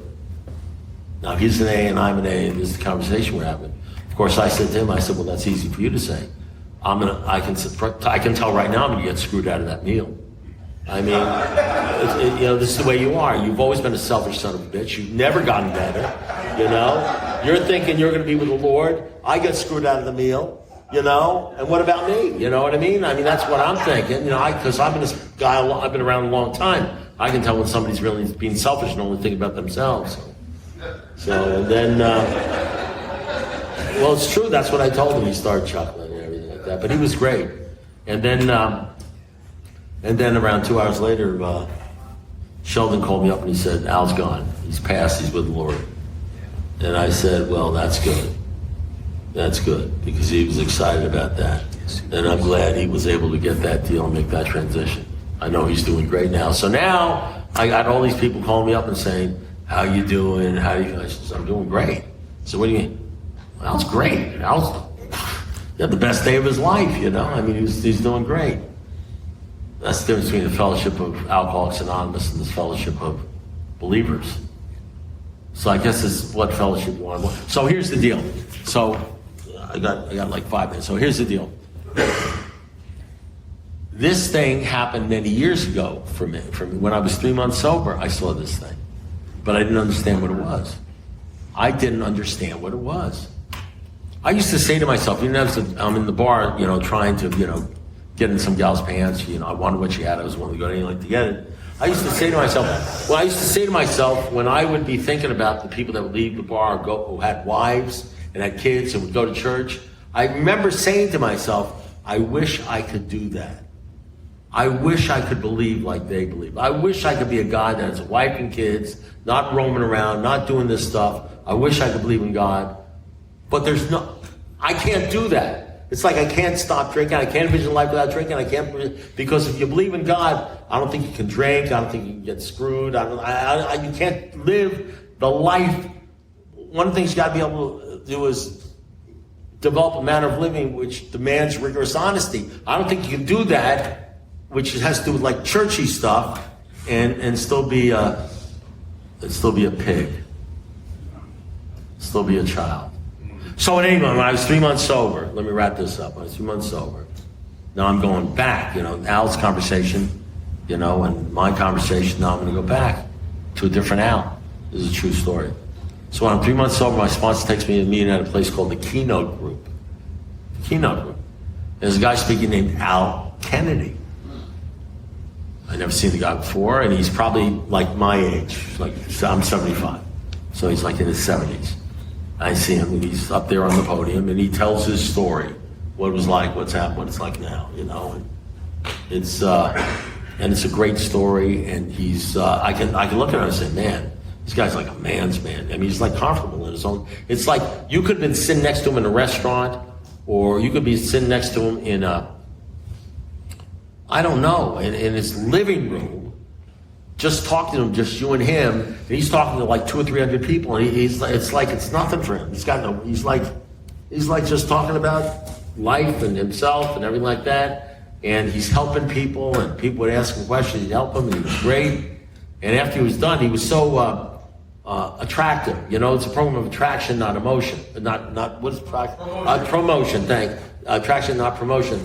A: Now he's an A and I'm an A, and this is the conversation we're having. Of course, I said to him, well, that's easy for you to say. I can tell right now I'm going to get screwed out of that meal. This is the way you are. You've always been a selfish son of a bitch. You've never gotten better, You're thinking you're going to be with the Lord. I get screwed out of the meal, And what about me? You know what I mean? That's what I'm thinking, because I've been this guy, I've been around a long time. I can tell when somebody's really being selfish and only thinking about themselves. So then, well, it's true. That's what I told him. He started chuckling and everything like that. But he was great. And then around 2 hours later, Sheldon called me up and he said, Al's gone. He's passed. He's with the Lord. And I said, well, that's good. That's good, because he was excited about that. And I'm glad he was able to get that deal and make that transition. I know he's doing great now. So now I got all these people calling me up and saying, how you doing? How do you? I said, I'm doing great. So what do you mean? Well, Al's great. He had the best day of his life, he's doing great. That's the difference between the fellowship of Alcoholics Anonymous and the fellowship of believers. So I guess it's what fellowship you want. So here's the deal. So I got like 5 minutes. So here's the deal. This thing happened many years ago for me. When I was 3 months sober, I saw this thing. But I didn't understand what it was. I didn't understand what it was. I used to say to myself, even as I'm in the bar, trying to, get in some gal's pants, I wanted what she had, I was willing to go to anything to get it. I used to say to myself, when I would be thinking about the people that would leave the bar, who had wives and had kids and would go to church, I remember saying to myself, I wish I could do that. I wish I could believe like they believe. I wish I could be a guy that has a wife and kids, not roaming around, not doing this stuff. I wish I could believe in God. But I can't do that. It's like I can't stop drinking. I can't envision life without drinking. Because if you believe in God, I don't think you can drink. I don't think you can get screwed. You can't live the life. One of the things you got to be able to do is develop a manner of living which demands rigorous honesty. I don't think you can do that, which has to do with like churchy stuff, and still be a pig, still be a child. So anyway, when I was 3 months sober, let me wrap this up. When I was 3 months sober, now I'm going back, Al's conversation, and my conversation, now I'm going to go back to a different Al. This is a true story. So when I'm 3 months sober, my sponsor takes me to a meeting at a place called the Keynote Group. Keynote Group. There's a guy speaking named Al Kennedy. I never seen the guy before, and he's probably like my age. Like I'm 75. So he's like in his 70s. I see him, and he's up there on the podium, and he tells his story, what it was like, what's happened, what it's like now, and it's a great story. And he's, I can look at him and say, man, this guy's like a man's man. I mean, he's like comfortable in his own. It's like you could have been sitting next to him in a restaurant, or you could be sitting next to him in in his living room, just talking to him, just you and him, and he's talking to like 200 or 300 people, and it's like it's nothing for him. He's like just talking about life and himself and everything like that, and he's helping people, and people would ask him questions, he'd help them, and he was great. And after he was done, he was so attractive. It's a program of attraction, not emotion. Not what is promotion? Attraction, not promotion.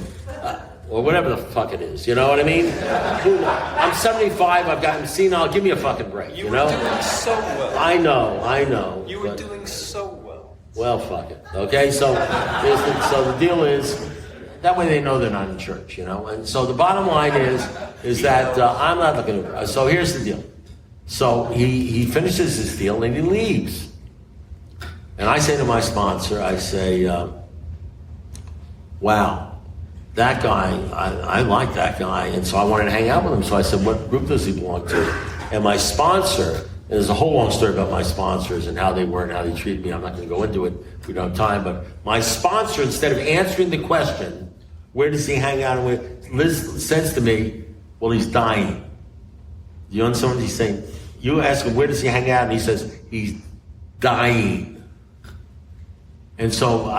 A: Or whatever the fuck it is, you know what I mean? I'm 75, I've gotten senile, give me a fucking break,
B: You were doing so well.
A: I know.
B: You were doing so well.
A: Well, fuck it, okay? So the deal is, that way they know they're not in church, And so the bottom line is that I'm not looking at. So here's the deal. So he finishes his deal and he leaves. And I say to my sponsor, I say, wow. That guy, I like that guy, and so I wanted to hang out with him. So I said, what group does he belong to? And my sponsor, and there's a whole long story about my sponsors and how they were and how they treated me. I'm not going to go into it if we don't have time. But my sponsor, instead of answering the question, where does he hang out? Liz says to me, well, he's dying. You understand what he's saying? You ask him, where does he hang out? And he says, he's dying. And so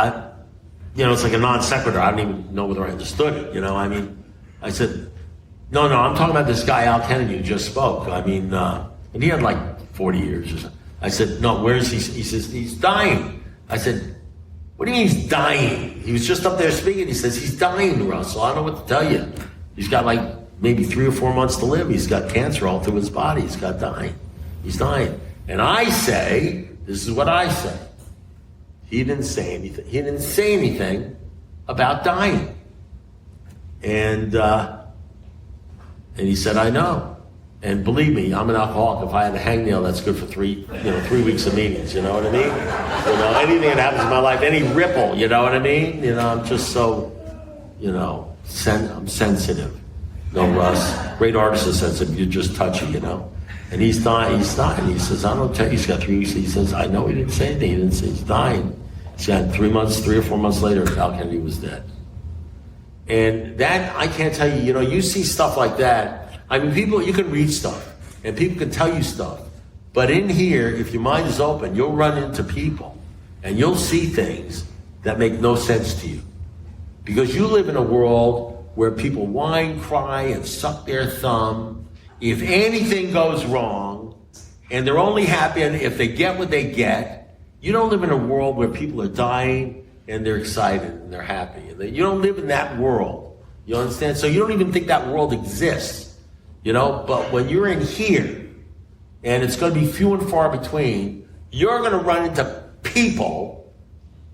A: it's like a non sequitur. I don't even know whether I understood it. I said, no, I'm talking about this guy, Al Kennedy, who just spoke. And he had like 40 years or something. I said, no, where is he? He says, he's dying. I said, what do you mean he's dying? He was just up there speaking. He says, he's dying, Russell. I don't know what to tell you. He's got like maybe 3 or 4 months to live. He's got cancer all through his body. He's dying. He's dying. And I say, this is what I say. He didn't say anything. He didn't say anything about dying. And he said, I know. And believe me, I'm an alcoholic. If I had a hangnail, that's good for 3 weeks of meetings. You know what I mean? Anything that happens in my life, any ripple, you know what I mean? I'm just so, I'm sensitive. No, Russ, great artist is sensitive. You're just touchy, And he's dying. He says, I don't tell you, he's got 3 weeks. He says, I know he didn't say anything. He didn't say he's dying. He said 3 or 4 months later, Al Kennedy was dead. And that, I can't tell you, you see stuff like that. People, you can read stuff, and people can tell you stuff. But in here, if your mind is open, you'll run into people, and you'll see things that make no sense to you. Because you live in a world where people whine, cry, and suck their thumb if anything goes wrong, and they're only happy if they get what they get. You don't live in a world where people are dying and they're excited and they're happy. You don't live in that world. You understand? So you don't even think that world exists. But when you're in here, and it's going to be few and far between, you're going to run into people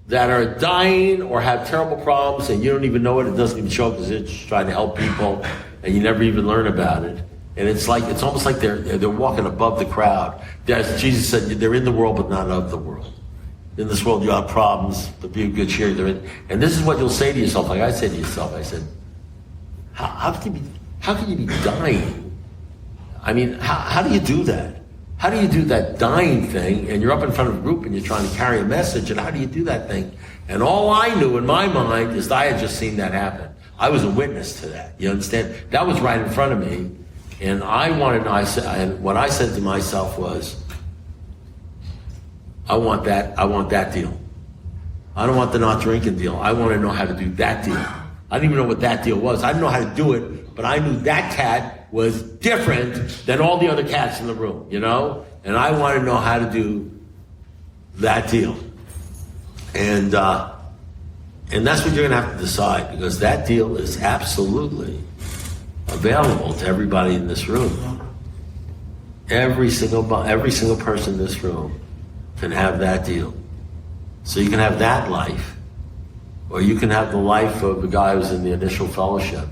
A: that are dying or have terrible problems and you don't even know it. It doesn't even show up because they're just trying to help people and you never even learn about it. And it's almost like they're walking above the crowd. As Jesus said, they're in the world but not of the world. In this world you have problems, but be of good cheer. And this is what you'll say to yourself, like I said to yourself. I said, how can you be dying? I mean, how do you do that? How do you do that dying thing? And you're up in front of a group and you're trying to carry a message, and how do you do that thing? And all I knew in my mind is I had just seen that happen. I was a witness to that. You understand? That was right in front of me. And and what I said to myself was, I want that deal. I don't want the not drinking deal. I want to know how to do that deal. I didn't even know what that deal was. I didn't know how to do it, but I knew that cat was different than all the other cats in the room, you know? And I want to know how to do that deal. And that's what you're going to have to decide, because that deal is absolutely available to everybody in this room. Every single person in this room can have that deal. So you can have that life, or you can have the life of the guy who's in the initial fellowship.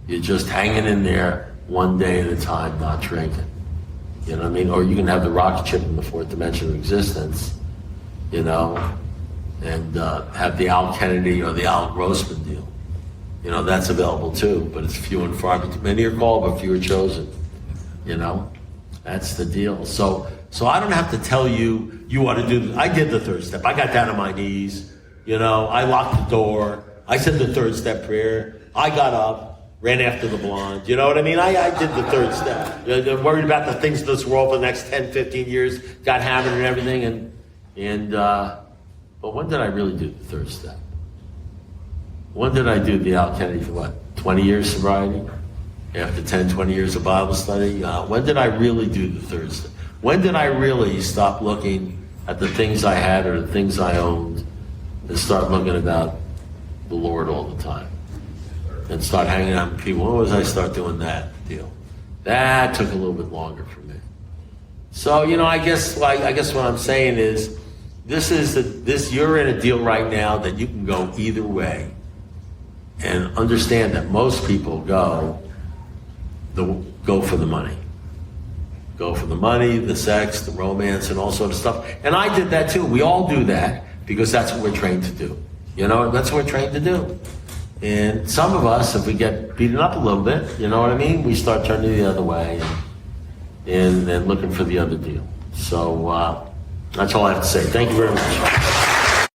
A: You're just hanging in there one day at a time, not drinking. You know what I mean? Or you can have the rocket ship in the fourth dimension of existence, you know, and have the Al Kennedy or the Al Grossman deal. You know, that's available too, but it's few and far between. Many are called, but few are chosen. You know, that's the deal. So I don't have to tell you, you ought to do this. I did the third step. I got down on my knees. You know, I locked the door. I said the third step prayer. I got up, ran after the blonde. You know what I mean? I did the third step. They're worried about the things of this world for the next 10, 15 years, got hammered and everything. But when did I really do the third step? When did I do the Al Kennedy for what, 20 years sobriety? After 10, 20 years of Bible study? When did I really do the third step? When did I really stop looking at the things I had or the things I owned and start looking about the Lord all the time? And start hanging out with people. When was I start doing that deal? That took a little bit longer for me. So, you know, I guess what I'm saying is, you're in a deal right now that you can go either way. And understand that most people go for the money. Go for the money, the sex, the romance, and all sort of stuff. And I did that too. We all do that because that's what we're trained to do. You know, that's what we're trained to do. And some of us, if we get beaten up a little bit, you know what I mean? We start turning the other way and looking for the other deal. So that's all I have to say. Thank you very much.